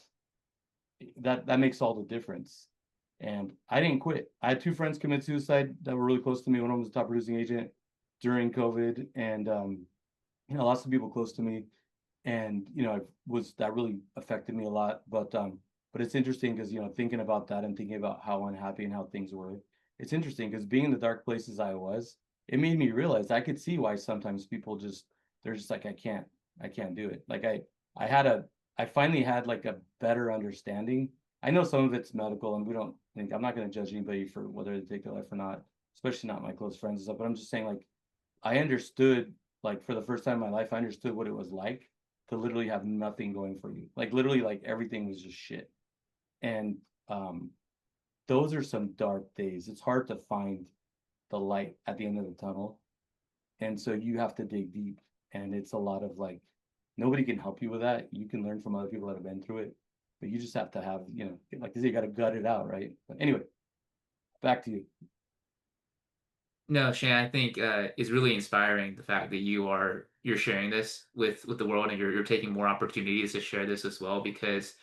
that makes all the difference. And I didn't quit. I had two friends commit suicide that were really close to me. One of them was a top producing agent during COVID, and lots of people close to me. And I was that really affected me a lot. But it's interesting because thinking about that and thinking about how unhappy and how things were. It's interesting because being in the dark places I was, it made me realize I could see why sometimes people they're just like I can't do it. Like I finally had like a better understanding. I know some of it's medical, and we don't think I'm not going to judge anybody for whether they take their life or not, especially not my close friends and stuff. But I'm just saying, like, I understood, like, for the first time in my life, I understood what it was like to literally have nothing going for you. Like, literally, like everything was just shit. And those are some dark days. It's hard to find the light at the end of the tunnel, and so you have to dig deep. And it's a lot of like nobody can help you with that. You can learn from other people that have been through it, but you just have to have, like you say, you got to gut it out, right? But anyway, back to you. No, Shan, I think is really inspiring the fact that you're sharing this with the world, and you're taking more opportunities to share this as well, because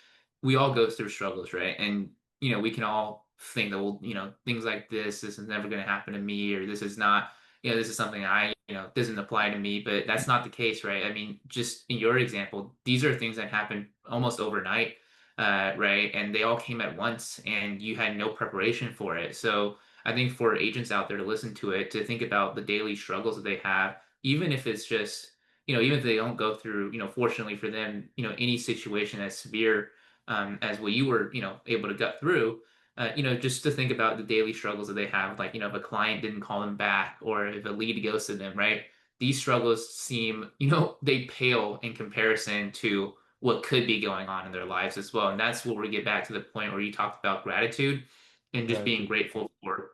we all go through struggles, right? And we can all think that, well, things like this is never going to happen to me, or this is not, this is something I, doesn't apply to me, but that's not the case, right? I mean, just in your example, these are things that happen almost overnight, right? And they all came at once, and you had no preparation for it. So I think for agents out there to listen to it, to think about the daily struggles that they have, even if it's just, even if they don't go through, fortunately for them, any situation as severe as what you were, able to gut through, just to think about the daily struggles that they have, like, if a client didn't call them back, or if a lead ghosted them, right? These struggles seem, they pale in comparison to what could be going on in their lives as well. And that's where we get back to the point where you talked about gratitude and just being Gratitude. grateful for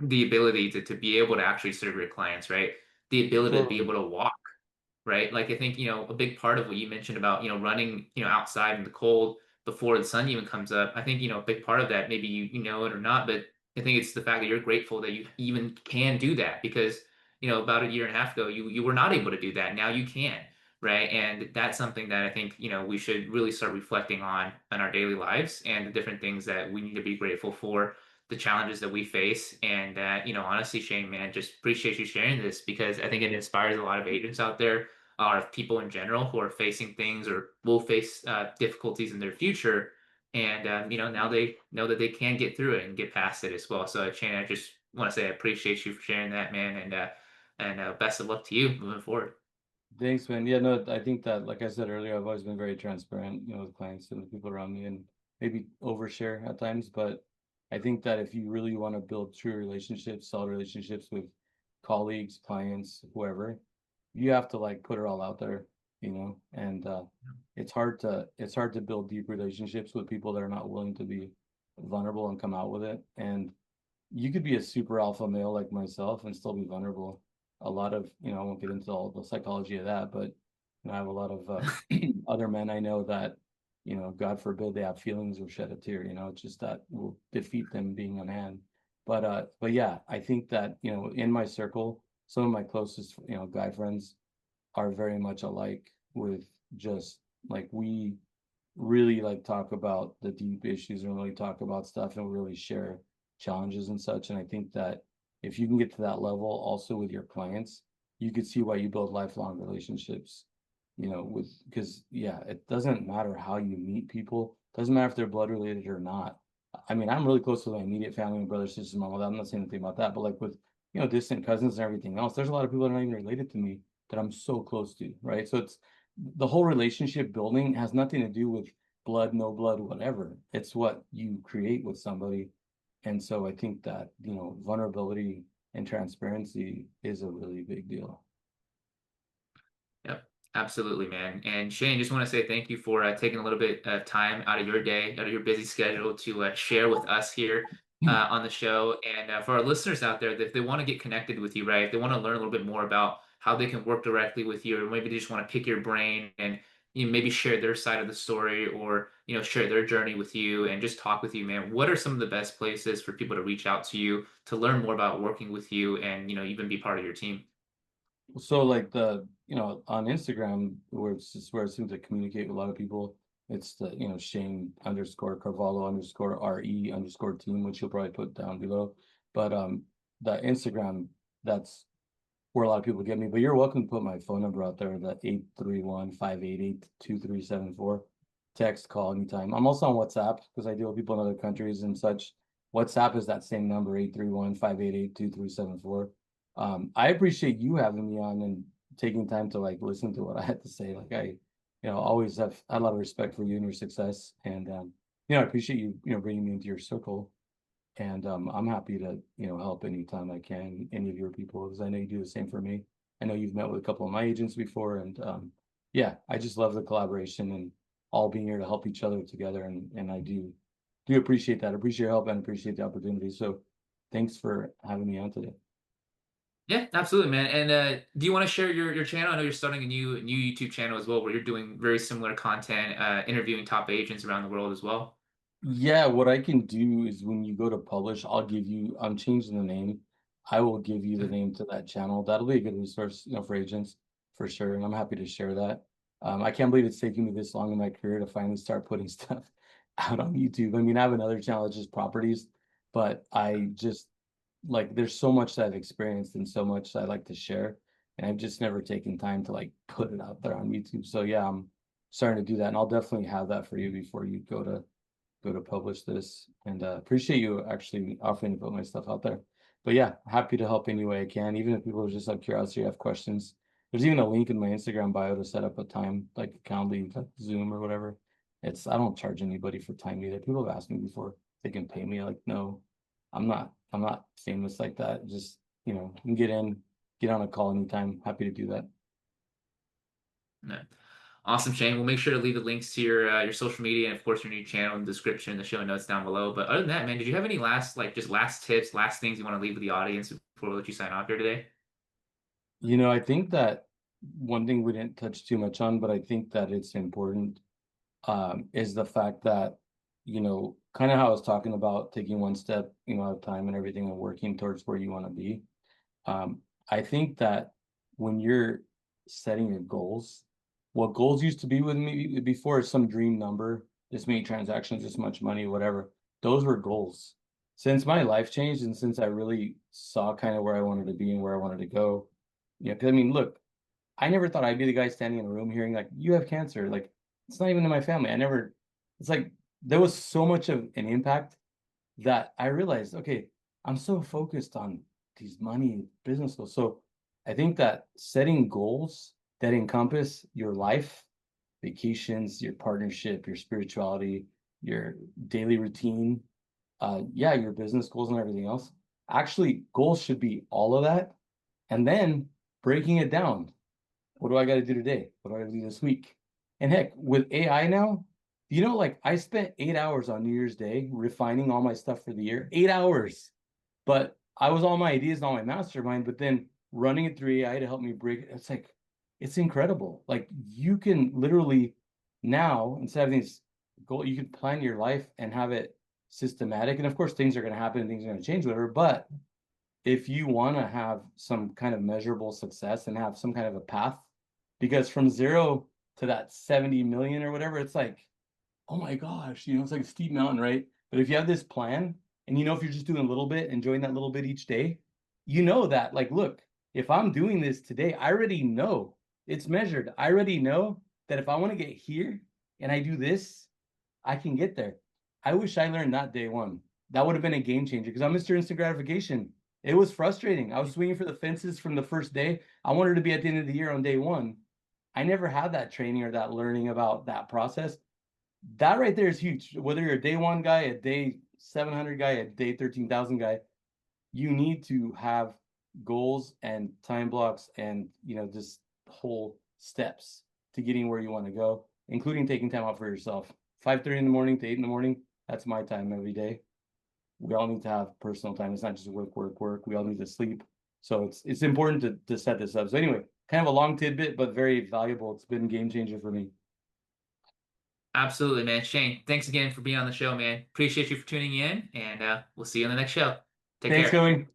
the ability to be able to actually serve your clients, right? The ability to be Totally. able to walk, right? Like I think, a big part of what you mentioned about, running, outside in the cold before the sun even comes up. I think, a big part of that, maybe you know it or not, but I think it's the fact that you're grateful that you even can do that, because, about a year and a half ago, you were not able to do that. Now you can, right? And that's something that I think, we should really start reflecting on in our daily lives, and the different things that we need to be grateful for. the challenges that we face. And honestly, Shane, man, just appreciate you sharing this because I think it inspires a lot of agents out there, or people in general who are facing things or will face difficulties in their future. And now they know that they can get through it and get past it as well. So, Shane, I just want to say I appreciate you for sharing that, man, and best of luck to you moving forward. Thanks, man. Yeah, no, I think that, like I said earlier, I've always been very transparent, with clients and the people around me, and maybe overshare at times. But I think that if you really want to build true relationships, solid relationships with colleagues, clients, whoever, you have to like put it all out there, and it's hard to build deep relationships with people that are not willing to be vulnerable and come out with it. And you could be a super alpha male like myself and still be vulnerable. A lot of, I won't get into all the psychology of that, but I have a lot of other men I know that, God forbid they have feelings or shed a tear, it's just that will defeat them being a man. But yeah, I think that, in my circle, some of my closest, guy friends are very much alike with just like we really like talk about the deep issues and really talk about stuff and really share challenges and such. And I think that if you can get to that level also with your clients, you could see why you build lifelong relationships, with because yeah, it doesn't matter how you meet people, doesn't matter if they're blood related or not. I mean, I'm really close with my immediate family, my brothers, sisters, mom, I'm not saying anything about that, but like with distant cousins and everything else, there's a lot of people that are not even related to me that I'm so close to, right? So it's the whole relationship building has nothing to do with blood, no blood, whatever. It's what you create with somebody. And so I think that, vulnerability and transparency is a really big deal. Yep, absolutely, man. And Shane, just want to say thank you for taking a little bit of time out of your day, out of your busy schedule to share with us here on the show. And for our listeners out there, if they want to get connected with you, right? If they want to learn a little bit more about how they can work directly with you, or maybe they just want to pick your brain and maybe share their side of the story, or share their journey with you and just talk with you, man. What are some of the best places for people to reach out to you to learn more about working with you and even be part of your team? So like on Instagram, where it's just where it seems to communicate with a lot of people, it's the, Shane underscore Carvalho underscore RE underscore team, which you'll probably put down below. But the Instagram, that's where a lot of people get me. But you're welcome to put my phone number out there, the 831-588-2374. Text, call anytime. I'm also on WhatsApp because I deal with people in other countries and such. WhatsApp is that same number, 831-588-2374. I appreciate you having me on and taking time to like listen to what I had to say. Like always have had a lot of respect for you and your success. And I appreciate you, bringing me into your circle. And I'm happy to, help anytime I can, any of your people, because I know you do the same for me. I know you've met with a couple of my agents before, and yeah, I just love the collaboration and all being here to help each other together. And I do appreciate that. I appreciate your help and appreciate the opportunity. So thanks for having me on today. Yeah, absolutely, man. And do you want to share your channel? I know you're starting a new YouTube channel as well, where you're doing very similar content, interviewing top agents around the world as well. Yeah, what I can do is when you go to publish, I'm changing the name. I will give you the name to that channel. That'll be a good resource, for agents for sure. And I'm happy to share that. I can't believe it's taking me this long in my career to finally start putting stuff out on YouTube. I mean, I have another channel that's just properties, but I just like there's so much that I've experienced and so much I like to share. And I've just never taken time to like put it out there on YouTube. So yeah, I'm starting to do that. And I'll definitely have that for you before you go to publish this. And appreciate you actually offering to put my stuff out there. But yeah, happy to help any way I can. Even if people are just out of curiosity, have questions. There's even a link in my Instagram bio to set up a time, like Calendly, like Zoom or whatever. I don't charge anybody for time either. People have asked me before if they can pay me. Like, no, I'm not famous like that. Just, you can get on a call anytime. Happy to do that. Yeah. Awesome, Shane. We'll make sure to leave the links to your social media and of course your new channel in the description and the show notes down below. But other than that, man, did you have any last tips, last things you want to leave with the audience before we let you sign off here today? I think that one thing we didn't touch too much on, but I think that it's important is the fact that, kind of how I was talking about taking one step, at a time and everything and working towards where you want to be. I think that when you're setting your goals, what goals used to be with me before is some dream number, this many transactions, this much money, whatever. Those were goals. since my life changed and since I really saw kind of where I wanted to be and where I wanted to go, because I mean, look, I never thought I'd be the guy standing in a room hearing like you have cancer. Like it's not even in my family. I never. It's like there was so much of an impact that I realized, okay, I'm so focused on these money business goals. So I think that setting goals that encompass your life, vacations, your partnership, your spirituality, your daily routine, yeah, your business goals and everything else. Actually, goals should be all of that. And then breaking it down. What do I got to do today? What do I got to do this week? And heck, with AI now, like I spent 8 hours on New Year's Day refining all my stuff for the year. 8 hours. But I was all my ideas and all my mastermind, but then running it through AI to help me break it. It's like, it's incredible. Like you can literally now, instead of these goal, you can plan your life and have it systematic. And of course, things are going to happen and things are going to change, whatever. But if you want to have some kind of measurable success and have some kind of a path, because from zero to that 70 million or whatever, it's like, oh my gosh, it's like a steep mountain, right? But if you have this plan and if you're just doing a little bit, enjoying that little bit each day, you know that, like, look, if I'm doing this today, I already know it's measured. I already know that if I want to get here and I do this, I can get there. I wish I learned that day one. That would have been a game changer because I'm Mr. Instant Gratification. It was frustrating. I was swinging for the fences from the first day. I wanted to be at the end of the year on day one. I never had that training or that learning about that process. That right there is huge. Whether you're a day one guy, a day 700 guy, a day 13,000 guy, you need to have goals and time blocks and, just whole steps to getting where you want to go, including taking time out for yourself. 5:30 in the morning to 8 in the morning, that's my time every day. We all need to have personal time. It's not just work, work, work. We all need to sleep. So it's important to set this up. So anyway, kind of a long tidbit, but very valuable. It's been a game changer for me. Absolutely, man. Shane, thanks again for being on the show, man. Appreciate you for tuning in, and we'll see you on the next show. Take Thanks, care. going.